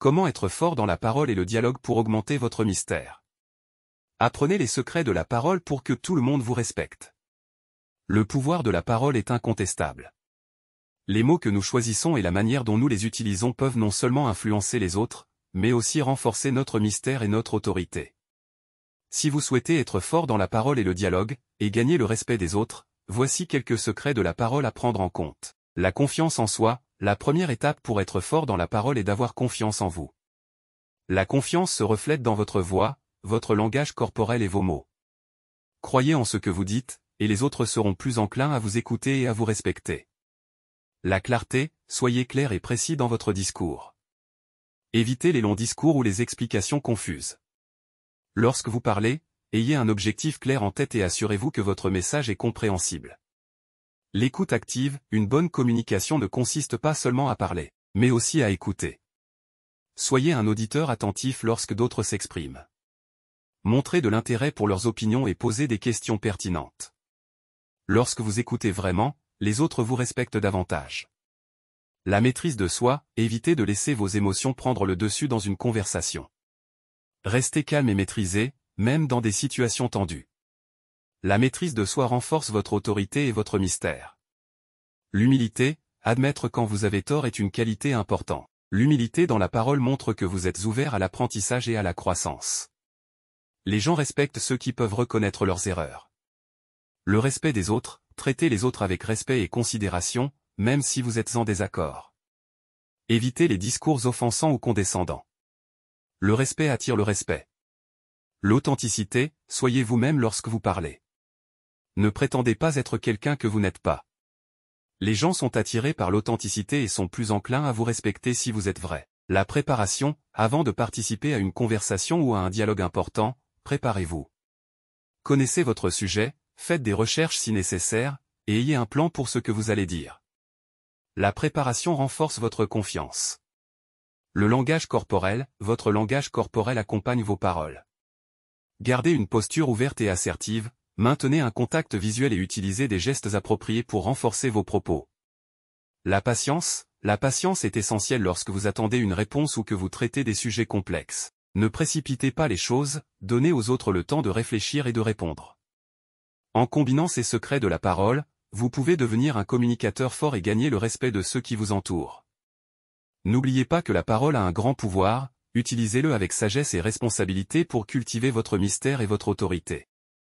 Comment être fort dans la parole et le dialogue pour augmenter votre mystère? Apprenez les secrets de la parole pour que tout le monde vous respecte. Le pouvoir de la parole est incontestable. Les mots que nous choisissons et la manière dont nous les utilisons peuvent non seulement influencer les autres, mais aussi renforcer notre mystère et notre autorité. Si vous souhaitez être fort dans la parole et le dialogue, et gagner le respect des autres, voici quelques secrets de la parole à prendre en compte. La confiance en soi. La première étape pour être fort dans la parole est d'avoir confiance en vous. La confiance se reflète dans votre voix, votre langage corporel et vos mots. Croyez en ce que vous dites, et les autres seront plus enclins à vous écouter et à vous respecter. La clarté, soyez clair et précis dans votre discours. Évitez les longs discours ou les explications confuses. Lorsque vous parlez, ayez un objectif clair en tête et assurez-vous que votre message est compréhensible. L'écoute active, une bonne communication ne consiste pas seulement à parler, mais aussi à écouter. Soyez un auditeur attentif lorsque d'autres s'expriment. Montrez de l'intérêt pour leurs opinions et posez des questions pertinentes. Lorsque vous écoutez vraiment, les autres vous respectent davantage. La maîtrise de soi, évitez de laisser vos émotions prendre le dessus dans une conversation. Restez calme et maîtrisé, même dans des situations tendues. La maîtrise de soi renforce votre autorité et votre mystère. L'humilité, admettre quand vous avez tort est une qualité importante. L'humilité dans la parole montre que vous êtes ouvert à l'apprentissage et à la croissance. Les gens respectent ceux qui peuvent reconnaître leurs erreurs. Le respect des autres, traitez les autres avec respect et considération, même si vous êtes en désaccord. Évitez les discours offensants ou condescendants. Le respect attire le respect. L'authenticité, soyez vous-même lorsque vous parlez. Ne prétendez pas être quelqu'un que vous n'êtes pas. Les gens sont attirés par l'authenticité et sont plus enclins à vous respecter si vous êtes vrai. La préparation, avant de participer à une conversation ou à un dialogue important, préparez-vous. Connaissez votre sujet, faites des recherches si nécessaire, et ayez un plan pour ce que vous allez dire. La préparation renforce votre confiance. Le langage corporel, votre langage corporel accompagne vos paroles. Gardez une posture ouverte et assertive, maintenez un contact visuel et utilisez des gestes appropriés pour renforcer vos propos. La patience est essentielle lorsque vous attendez une réponse ou que vous traitez des sujets complexes. Ne précipitez pas les choses, donnez aux autres le temps de réfléchir et de répondre. En combinant ces secrets de la parole, vous pouvez devenir un communicateur fort et gagner le respect de ceux qui vous entourent. N'oubliez pas que la parole a un grand pouvoir, utilisez-le avec sagesse et responsabilité pour cultiver votre mystère et votre autorité.